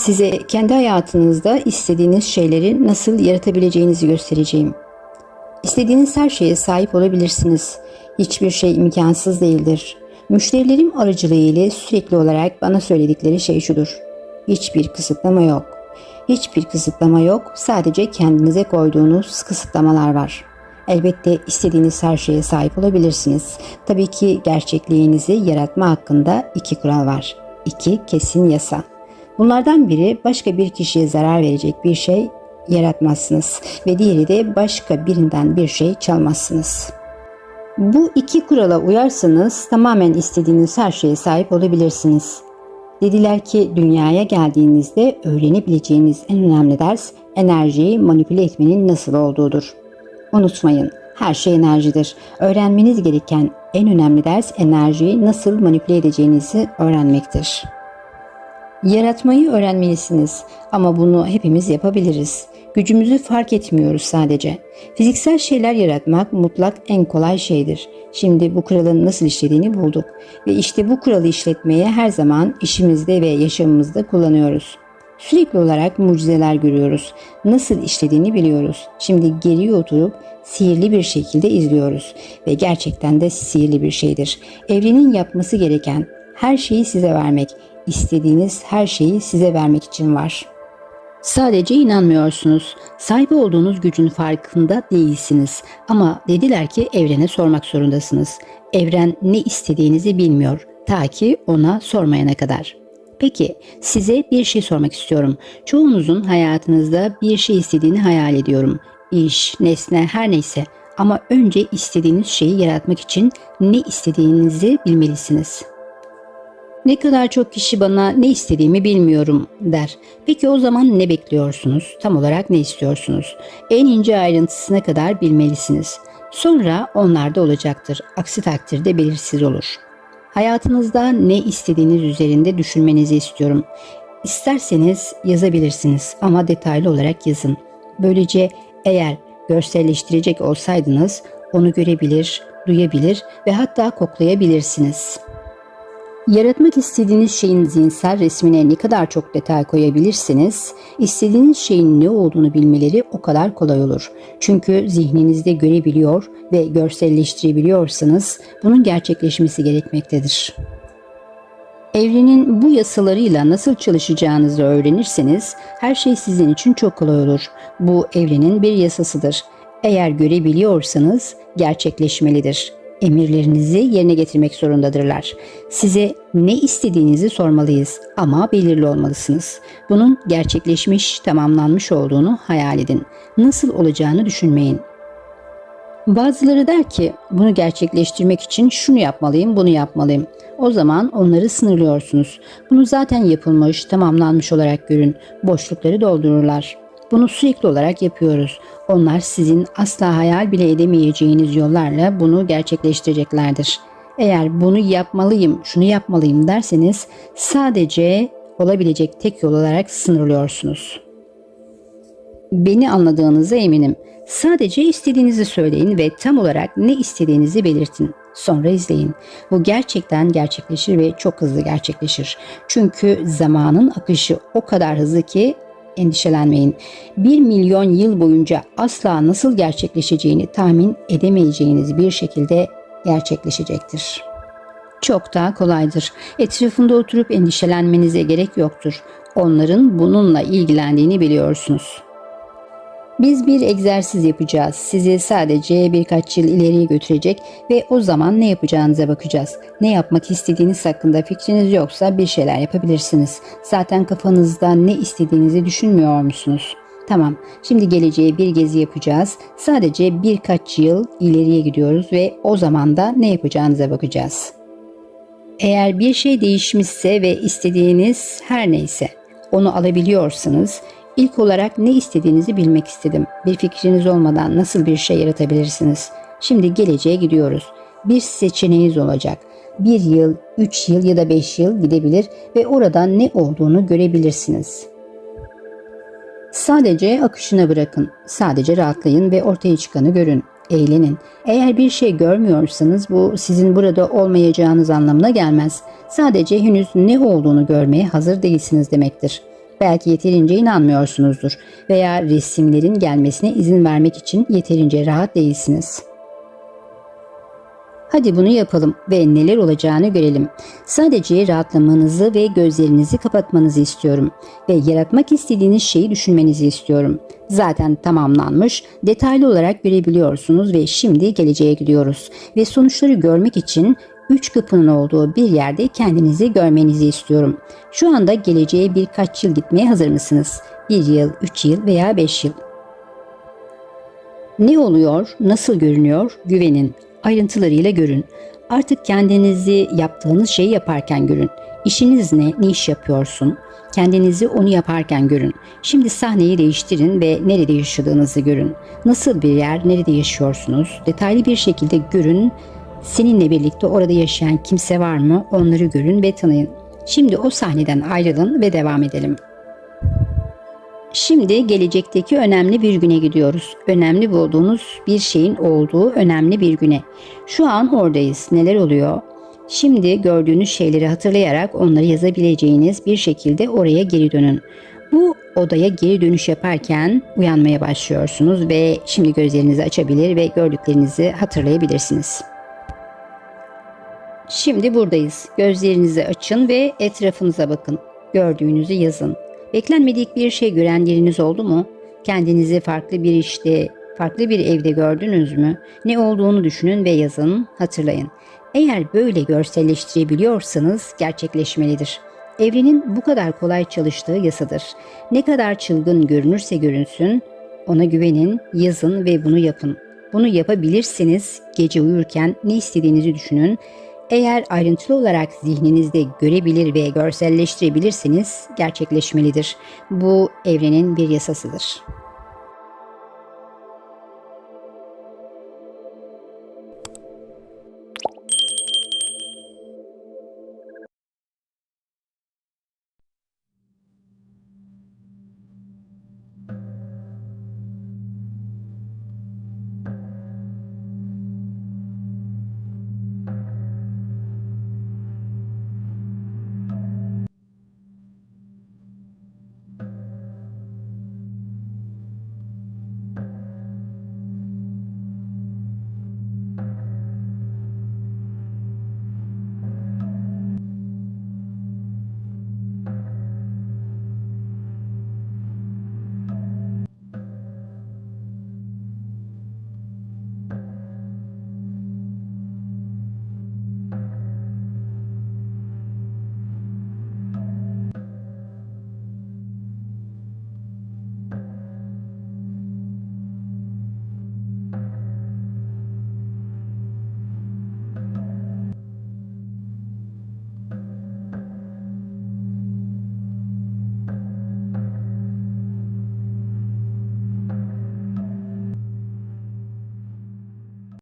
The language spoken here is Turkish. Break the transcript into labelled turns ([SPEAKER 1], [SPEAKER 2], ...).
[SPEAKER 1] Size kendi hayatınızda istediğiniz şeyleri nasıl yaratabileceğinizi göstereceğim. İstediğiniz her şeye sahip olabilirsiniz. Hiçbir şey imkansız değildir. Müşterilerim aracılığıyla sürekli olarak bana söyledikleri şey şudur: hiçbir kısıtlama yok. Hiçbir kısıtlama yok, sadece kendinize koyduğunuz kısıtlamalar var. Elbette istediğiniz her şeye sahip olabilirsiniz. Tabii ki gerçekliğinizi yaratma hakkında 2 kural var. 2 kesin yasa. Bunlardan biri, başka bir kişiye zarar verecek bir şey yaratmazsınız ve diğeri de başka birinden bir şey çalmazsınız. Bu 2 kurala uyarsanız tamamen istediğiniz her şeye sahip olabilirsiniz. Dediler ki dünyaya geldiğinizde öğrenebileceğiniz en önemli ders enerjiyi manipüle etmenin nasıl olduğudur. Unutmayın, her şey enerjidir. Öğrenmeniz gereken en önemli ders enerjiyi nasıl manipüle edeceğinizi öğrenmektir. Yaratmayı öğrenmelisiniz ama bunu hepimiz yapabiliriz. Gücümüzü fark etmiyoruz sadece. Fiziksel şeyler yaratmak mutlak en kolay şeydir. Şimdi bu kuralın nasıl işlediğini bulduk ve işte bu kuralı işletmeye her zaman işimizde ve yaşamımızda kullanıyoruz. Sürekli olarak mucizeler görüyoruz. Nasıl işlediğini biliyoruz. Şimdi geriye oturup sihirli bir şekilde izliyoruz ve gerçekten de sihirli bir şeydir. Evrenin yapması gereken her şeyi size vermek, istediğiniz her şeyi size vermek için var. Sadece inanmıyorsunuz. Sahip olduğunuz gücün farkında değilsiniz. Ama dediler ki evrene sormak zorundasınız. Evren ne istediğinizi bilmiyor ta ki ona sormayana kadar. Peki size bir şey sormak istiyorum. Çoğunuzun hayatınızda bir şey istediğini hayal ediyorum. İş, nesne, her neyse. Ama önce istediğiniz şeyi yaratmak için ne istediğinizi bilmelisiniz. Ne kadar çok kişi bana ne istediğimi bilmiyorum der. Peki o zaman ne bekliyorsunuz? Tam olarak ne istiyorsunuz? En ince ayrıntısına kadar bilmelisiniz. Sonra onlar da olacaktır. Aksi takdirde belirsiz olur. Hayatınızda ne istediğiniz üzerinde düşünmenizi istiyorum. İsterseniz yazabilirsiniz ama detaylı olarak yazın. Böylece eğer görselleştirecek olsaydınız onu görebilir, duyabilir ve hatta koklayabilirsiniz. Yaratmak istediğiniz şeyin zihinsel resmine ne kadar çok detay koyabilirseniz, istediğiniz şeyin ne olduğunu bilmeleri o kadar kolay olur. Çünkü zihninizde görebiliyor ve görselleştirebiliyorsanız bunun gerçekleşmesi gerekmektedir. Evrenin bu yasalarıyla nasıl çalışacağınızı öğrenirseniz her şey sizin için çok kolay olur. Bu evrenin bir yasasıdır. Eğer görebiliyorsanız gerçekleşmelidir. Emirlerinizi yerine getirmek zorundadırlar. Size ne istediğinizi sormalıyız ama belirli olmalısınız. Bunun gerçekleşmiş, tamamlanmış olduğunu hayal edin. Nasıl olacağını düşünmeyin. Bazıları der ki bunu gerçekleştirmek için şunu yapmalıyım, bunu yapmalıyım. O zaman onları sınırlıyorsunuz. Bunu zaten yapılmış, tamamlanmış olarak görün. Boşlukları doldururlar. Bunu sürekli olarak yapıyoruz. Onlar sizin asla hayal bile edemeyeceğiniz yollarla bunu gerçekleştireceklerdir. Eğer bunu yapmalıyım, şunu yapmalıyım derseniz sadece olabilecek tek yol olarak sınırlıyorsunuz. Beni anladığınıza eminim. Sadece istediğinizi söyleyin ve tam olarak ne istediğinizi belirtin. Sonra izleyin. Bu gerçekten gerçekleşir ve çok hızlı gerçekleşir. Çünkü zamanın akışı o kadar hızlı ki endişelenmeyin. 1 milyon yıl boyunca asla nasıl gerçekleşeceğini tahmin edemeyeceğiniz bir şekilde gerçekleşecektir. Çok daha kolaydır. Etrafında oturup endişelenmenize gerek yoktur. Onların bununla ilgilendiğini biliyorsunuz. Biz bir egzersiz yapacağız. Sizi sadece birkaç yıl ileriye götürecek ve o zaman ne yapacağınıza bakacağız. Ne yapmak istediğiniz hakkında fikriniz yoksa bir şeyler yapabilirsiniz. Zaten kafanızda ne istediğinizi düşünmüyor musunuz? Tamam, şimdi geleceğe bir gezi yapacağız. Sadece birkaç yıl ileriye gidiyoruz ve o zaman da ne yapacağınıza bakacağız. Eğer bir şey değişmişse ve istediğiniz her neyse onu alabiliyorsanız, İlk olarak ne istediğinizi bilmek istedim. Bir fikriniz olmadan nasıl bir şey yaratabilirsiniz? Şimdi geleceğe gidiyoruz. Bir seçeneğiniz olacak. 1 yıl, 3 yıl ya da 5 yıl gidebilir ve orada ne olduğunu görebilirsiniz. Sadece akışına bırakın. Sadece rahatlayın ve ortaya çıkanı görün. Eğlenin. Eğer bir şey görmüyorsanız bu sizin burada olmayacağınız anlamına gelmez. Sadece henüz ne olduğunu görmeye hazır değilsiniz demektir. Belki yeterince inanmıyorsunuzdur veya resimlerin gelmesine izin vermek için yeterince rahat değilsiniz. Hadi bunu yapalım ve neler olacağını görelim. Sadece rahatlamanızı ve gözlerinizi kapatmanızı istiyorum ve yaratmak istediğiniz şeyi düşünmenizi istiyorum. Zaten tamamlanmış, detaylı olarak görebiliyorsunuz ve şimdi geleceğe gidiyoruz ve sonuçları görmek için 3 kapının olduğu bir yerde kendinizi görmenizi istiyorum. Şu anda geleceğe birkaç yıl gitmeye hazır mısınız? 1 yıl, 3 yıl veya 5 yıl. Ne oluyor, nasıl görünüyor? Güvenin. Ayrıntılarıyla görün. Artık kendinizi yaptığınız şeyi yaparken görün. İşiniz ne iş yapıyorsun? Kendinizi onu yaparken görün. Şimdi sahneyi değiştirin ve nerede yaşadığınızı görün. Nasıl bir yer, nerede yaşıyorsunuz? Detaylı bir şekilde görün. Seninle birlikte orada yaşayan kimse var mı? Onları görün ve tanıyın. Şimdi o sahneden ayrılın ve devam edelim. Şimdi gelecekteki önemli bir güne gidiyoruz. Önemli bulduğunuz bir şeyin olduğu önemli bir güne. Şu an oradayız. Neler oluyor? Şimdi gördüğünüz şeyleri hatırlayarak onları yazabileceğiniz bir şekilde oraya geri dönün. Bu odaya geri dönüş yaparken uyanmaya başlıyorsunuz ve şimdi gözlerinizi açabilir ve gördüklerinizi hatırlayabilirsiniz. Şimdi buradayız. Gözlerinizi açın ve etrafınıza bakın. Gördüğünüzü yazın. Beklenmedik bir şey görenleriniz oldu mu? Kendinizi farklı bir işte, farklı bir evde gördünüz mü? Ne olduğunu düşünün ve yazın, hatırlayın. Eğer böyle görselleştirebiliyorsanız gerçekleşmelidir. Evrenin bu kadar kolay çalıştığı yasadır. Ne kadar çılgın görünürse görünsün, ona güvenin, yazın ve bunu yapın. Bunu yapabilirsiniz, gece uyurken ne istediğinizi düşünün. Eğer ayrıntılı olarak zihninizde görebilir ve görselleştirebilirseniz gerçekleşmelidir. Bu evrenin bir yasasıdır.